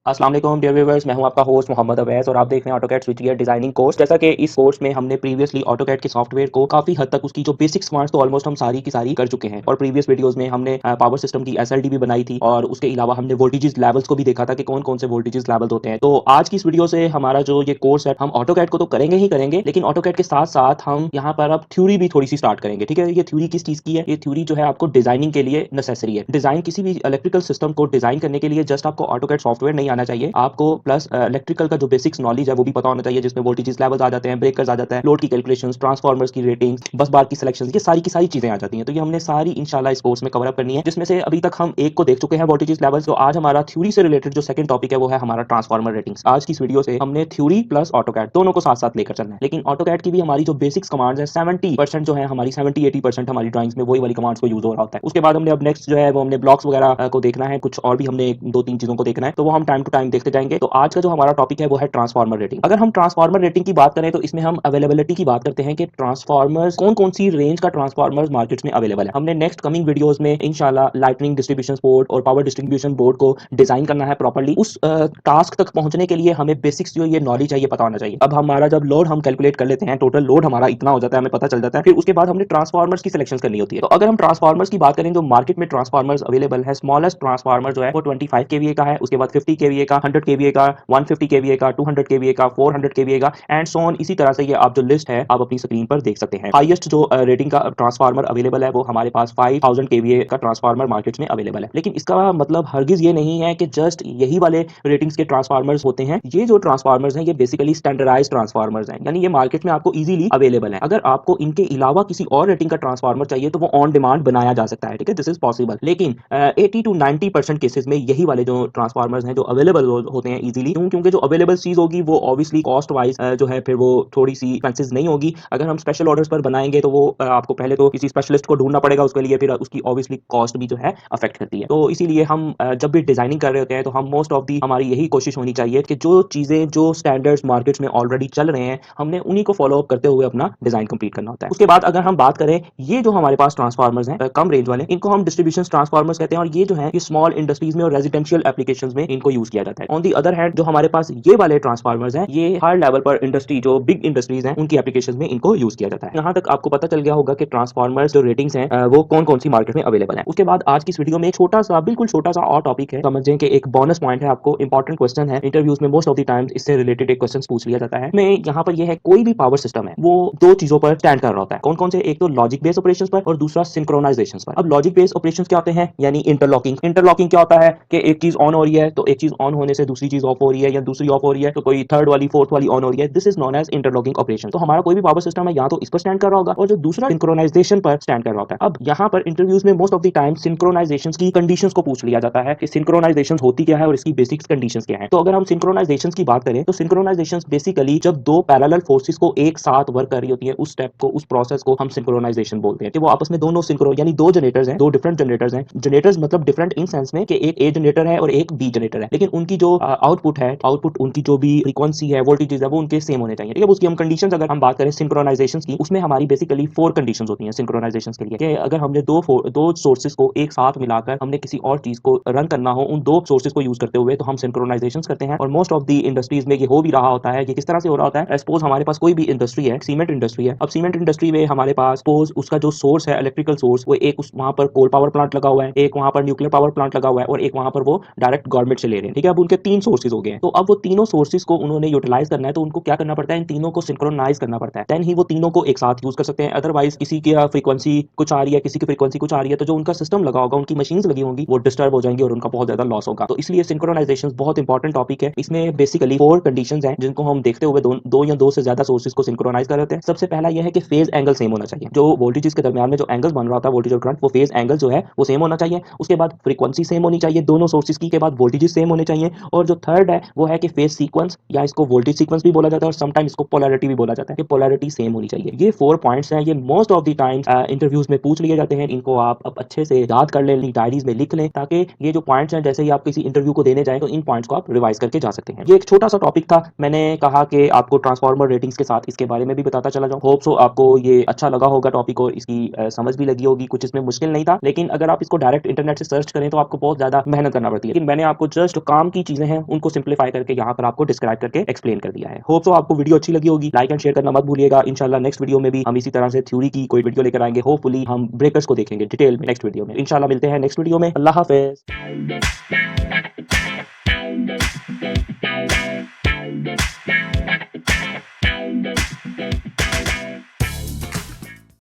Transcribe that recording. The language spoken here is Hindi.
अस्सलाम वालेकुम डियर व्यूअर्स, मैं हूं आपका होस्ट मोहम्मद अवैस और आप देख रहे हैं ऑटोकैड स्विचगियर डिजाइनिंग कोर्स। जैसा कि इस कोर्स में हमने प्रीवियसली ऑटोकैड के सॉफ्टवेयर को काफी हद तक उसकी जो बेसिक्स कमांड्स तो ऑलमोस्ट हम सारी की सारी कर चुके हैं और प्रीवियस वीडियोस में हमने पावर सिस्टम की एसएलडी भी बनाई थी और उसके अलावा हमने वोल्टेजेस लेवल्स को भी देखा था कि कौन कौन से वोल्टेजेस लेवल होते हैं। तो आज की इस वीडियो से हमारा जो ये कोर्स है, हम ऑटोकैड को तो करेंगे ही करेंगे, लेकिन ऑटोकैड के साथ साथ हम यहाँ पर अब थ्योरी भी थोड़ी सी स्टार्ट करेंगे। ठीक है, ये थ्योरी किस चीज की है? ये थ्योरी जो है आपको डिजाइनिंग के लिए नेसेसरी है। डिजाइन किसी भी इलेक्ट्रिकल सिस्टम को डिजाइन करने के लिए जस्ट आपको ऑटोकैड सॉफ्टवेयर नहीं आना चाहिए, आपको प्लस इलेक्ट्रिकल का जो बेसिक्स नॉलेज है वो भी पता होना चाहिए, जिसमें वोल्टेजेस लेवल्स आ जाते हैं, ब्रेकर्स आ जाता है, लोड की कैलकुलेशंस, ट्रांसफार्मर्स की रेटिंग्स, बस बार की सिलेक्शन, ये सारी की सारी चीजें आ जाती हैं। तो ये हमने सारी इंशाल्लाह इस कोर्स में कवर अप करनी है, जिसमें से अभी तक हम एक को देख चुके हैं, वोल्टेजेस लेवल्स। तो आज हमारा थ्योरी से रिलेटेड जो सेकंड टॉपिक है वो है हमारा ट्रांसफार्मर रेटिंग्स। आज की इस वीडियो से हमने थ्योरी प्लस ऑटोकैड दोनों को साथ साथ लेकर चलना है, लेकिन ऑटोकैड की भी हमारी जो बेसिक्स कमांड्स है 70% जो है हमारी 70-80% हमारी ड्राइंग्स में वही वाली कमांड्स को यूज हो रहा होता है। उसके बाद हमने अब नेक्स्ट जो है वो हमने ब्लॉक्स वगैरह को देखना है, कुछ और भी हमने दो तीन चीजों को देखना है, तो वो हम टाइम टू टाइम देखते जाएंगे। तो आज का जो हमारा टॉपिक है वो है ट्रांसफार्मर रेटिंग। अगर हम ट्रांसफार्मर रेटिंग की बात करें तो इसमें हम अवेलेबिलिटी की बात करते हैं कि ट्रांसफार्मर्स कौन कौन सी रेंज का ट्रांसफार्मर्स मार्केट्स में अवेलेबल है। हमने नेक्स्ट कमिंग वीडियोस में इंशाल्लाह लाइटनिंग डिस्ट्रीब्यूशन बोर्ड और पावर डिस्ट्रीब्यूशन बोर्ड को डिजाइन करना है प्रॉपर्ली। उस टास्क तक पहुंचने के लिए हमें बेसिक्स जो ये नॉलेज है ये पता होना चाहिए। अब हमारा जब लोड हम कैलकुलेट कर लेते हैं, टोटल लोड हमारा इतना हो जाता है, हमें पता चल जाता है, फिर उसके बाद हमने ट्रांसफार्मर्स की सिलेक्शन करनी होती है। तो अगर हम ट्रांसफार्मर्स की बात करें जो मार्केट में ट्रांसफार्मर्स अवेलेबल है, स्मॉलेस्ट ट्रांसफार्मर जो है वो 25 केवीए का है, उसके बाद 50 केवीए का, 100 केवीए का, 150 केवीए का, 200 केवीए का, 400 केवीए का एंड सो ऑन। इसी तरह से ये आप जो लिस्ट है आप अपनी स्क्रीन पर देख सकते हैं। हाईएस्ट जो रेटिंग का ट्रांसफार्मर अवेलेबल है वो हमारे पास 5000 केवीए का ट्रांसफार्मर मार्केट में अवेलेबल है। लेकिन इसका मतलब हरगिज ये नहीं है कि जस्ट यही वाले रेटिंग्स के ट्रांसफार्मर्स होते हैं। ये जो ट्रांसफार्मर्स हैं ये बेसिकली स्टैंडर्डाइज्ड ट्रांसफार्मर्स हैं, यानी ये मार्केट में आपको इजीली अवेलेबल है। अगर आपको इनके अलावा किसी और रेटिंग का ट्रांसफार्मर चाहिए तो वो ऑन डिमांड बनाया जा सकता है। ठीक है, दिस इज पॉसिबल। लेकिन 80 to 90% केसेस में यही वाले जो ट्रांसफार्मर्स हैं जो अवेलेबल होते हैं इजीली, क्योंकि जो अवेलेबल चीज होगी वो ऑब्वियसली कॉस्ट वाइज जो है फिर वो थोड़ी सी एक्सपेंसिव नहीं होगी। अगर हम स्पेशल ऑर्डर्स पर बनाएंगे तो वो आपको पहले तो किसी स्पेशलिस्ट को ढूंढना पड़ेगा उसके लिए, फिर उसकी ऑब्वियसली कॉस्ट भी जो है अफेक्ट करती है। तो इसीलिए हम जब भी डिजाइनिंग कर रहे होते हैं तो हम मोस्ट ऑफ दी हमारी यही कोशिश होनी चाहिए कि जो चीजें जो स्टैंडर्ड्स मार्केट्स में ऑलरेडी चल रहे हैं हमने उन्हीं को फॉलो अप करते हुए अपना डिजाइन कंप्लीट करना होता है। उसके बाद अगर हम बात करें ये जो हमारे पास ट्रांसफार्मर्स हैं कम रेंज वाले, इनको हम डिस्ट्रीब्यूशन ट्रांसफार्मर्स कहते हैं और ये जो है ये स्मॉल इंडस्ट्रीज में और रेजिडेंशियल एप्लीकेशंस में इनको यूज किया जाता है। ऑन दी अदर हैंड जो हमारे पास ये वाले ट्रांसफार्मर्स हैं ये हाई लेवल पर इंडस्ट्री जो बिग इंडस्ट्रीज हैं उनकी एप्लीकेशंस में इनको यूज किया जाता है। यहाँ तक आपको पता चल गया होगा कि ट्रांसफार्मर्स जो रेटिंग्स हैं वो कौन कौन सी मार्केट में अवेलेबल है। उसके बाद आज की इस वीडियो में एक छोटा सा बिल्कुल छोटा सा और टॉपिक है, समझें कि एक बोनस पॉइंट है आपको, इंपॉर्टेंट क्वेश्चन है इंटरव्यूज में मोस्ट ऑफ द टाइम्स इससे रिलेटेड एक क्वेश्चन पूछ लिया जाता है। मैं यहाँ पर यह है कोई भी पावर सिस्टम है वो दो चीजों पर स्टैंड कर रहा होता है। कौन कौन से? एक तो लॉजिक बेस्ड ऑपरेशंस पर और दूसरा सिंक्रोनाइजेशन पर। अब लॉजिक बेस्ड ऑपरेशंस क्या होते हैं? यानी इंटरलॉकिंग। इंटरलॉकिंग क्या होता है कि एक चीज ऑन हो रही है तो एक चीज ऑन होने से दूसरी चीज ऑफ हो रही है, या दूसरी ऑफ हो रही है तो कोई थर्ड वाली फोर्थ वाली ऑन हो रही है। This is known as interlocking operation. तो हमारा कोई भी पावर सिस्टम है या तो इस पर स्टैंड कर रहा होगा और जो दूसरा सिंक्रोनाइजेशन पर स्टैंड कर रहा होता है। अब यहाँ पर इंटरव्यूज में most of the time synchronization की कंडीशंस को पूछ लिया जाता है कि सिंक्रोनाइजेशन होती क्या है और इसकी बेसिक कंडीशंस क्या है। तो अगर हम सिंक्रोनाइजेशन की बात करें तो सिंक्रोनाइजेशन बेसिकली जब दो पैरेलल फोर्सेस को एक साथ वर्क कर रही होती है उस स्टेप को, उस प्रोसेस को हम सिंक्रोनाइजेशन बोलते हैं कि वो आपस में दोनों सिंक्रो, यानी दो जनरेटर्स हैं, दो डिफरेंट जनरेटर्स हैं। जनरेटर्स मतलब डिफरेंट इन सेंस में कि एक ए जनरेटर है और एक बी जनरेटर है, लेकिन उनकी जो आउटपुट है, आउटपुट उनकी जो भी फ्रीक्वेंसी है, वोल्टेजेस है, वो उनके सेम होने चाहिए। ठीक है, उसकी हम कंडीशंस अगर हम बात करें सिंक्रोनाइजेशन की, उसमें हमारी बेसिकली 4 कंडीशंस होती हैं सिंक्रोनाइजेशन के लिए कि अगर हमने दो सोर्सेज को एक साथ मिलाकर हमने किसी और चीज को रन करना हो उन दो सोर्सेज को यूज करते हुए तो हम सिंक्रोनाइजेशन करते हैं। और मोस्ट ऑफ दी इंडस्ट्रीज में ये हो भी रहा होता है। ये किस तरह से हो रहा होता है? सपोज हमारे पास कोई भी इंडस्ट्री है, सीमेंट इंडस्ट्री है। अब सीमेंट इंडस्ट्री में हमारे पास सपोज उसका जो सोर्स है इलेक्ट्रिकल सोर्स, वो एक वहां पर कोल पावर प्लांट लगा हुआ है, एक वहां पर न्यूक्लियर पावर प्लांट लगा हुआ है और एक वहां पर वो डायरेक्ट गवर्नमेंट से ले रहे हैं। ठीक है, अब उनके 3 सोर्सेज हो गए हैं। तो अब वो तीनों सोर्सेज को उन्होंने यूटिलाइज करना है तो उनको क्या करना पड़ता है? इन तीनों को सिंक्रोनाइज करना पड़ता है, देन ही वो तीनों को एक साथ यूज कर सकते हैं। अदरवाइज किसी की फ्रीक्वेंसी कुछ आ रही है, किसी की फ्रीक्वेंसी कुछ आ रही है, तो जो उनका सिस्टम लगा होगा, उनकी मशीन्स लगी होंगी, वो डिस्टर्ब हो जाएंगी और उनका बहुत ज्यादा लॉस होगा। तो इसलिए सिंक्रोनाइजेशन बहुत इंपॉर्टेंट टॉपिक है। इसमें बेसिकली 4 कंडीशंस हैं जिनको हम देखते हुए दो या दो से ज्यादा सोर्सेज को सिंक्रोनाइज कर रहे हैं। सबसे पहला यह है कि फेज एंगल सेम होना चाहिए। जो वोल्टेजेस के दरमियान में जो एंगल बन रहा था, वोल्टेज और करंट, वो फेज एंगल जो है वो सेम होना चाहिए। उसके बाद फ्रीक्वेंसी सेम होनी चाहिए दोनों सोर्सेज की, के बाद वोल्टेजेस सेम होने चाहिए। और जो थर्ड है वो है कि फेज सीक्वेंस, या इसको वोल्टेज सीक्वेंस भी बोला जाता है और समटाइम इसको पोलैरिटी भी बोला जाता है, कि पोलैरिटी सेम होनी चाहिए। ये 4 पॉइंट्स हैं, ये most of the times interviews में पूछ लिए जाते हैं। इनको आप अब अच्छे से याद कर लें, डायरीज में लिख लें, ताकि ये जो पॉइंट्स हैं जैसे ही आप किसी इंटरव्यू को देने जाएं तो इन पॉइंट्स को आप रिवाइज करके जा सकते हैं। ये एक छोटा सा टॉपिक था, मैंने कहा कि आपको ट्रांसफार्मर रेटिंग्स के साथ इसके बारे में भी बताता चला जाऊं। होप सो आपको ये अच्छा लगा होगा टॉपिक और इसकी समझ भी लगी होगी। कुछ इसमें मुश्किल नहीं था, लेकिन अगर आप इसको डायरेक्ट इंटरनेट से सर्च करें तो आपको बहुत ज्यादा मेहनत करना पड़ती है। लेकिन मैंने आपको जस्ट काम की चीजें हैं उनको सिंप्लीफाई करके यहाँ पर आपको डिस्क्राइब करके एक्सप्लेन कर दिया है। होप सो आपको वीडियो अच्छी लगी होगी। लाइक एंड शेयर करना मत भूलिएगा। इंशाल्लाह नेक्स्ट वीडियो में भी हम इसी तरह से थ्योरी की कोई वीडियो लेकर आएंगे। होपफुली हम ब्रेकर्स को देखेंगे डिटेल में नेक्स्ट वीडियो में। इंशाल्लाह मिलते हैं नेक्स्ट वीडियो में। अल्लाह हाफिज।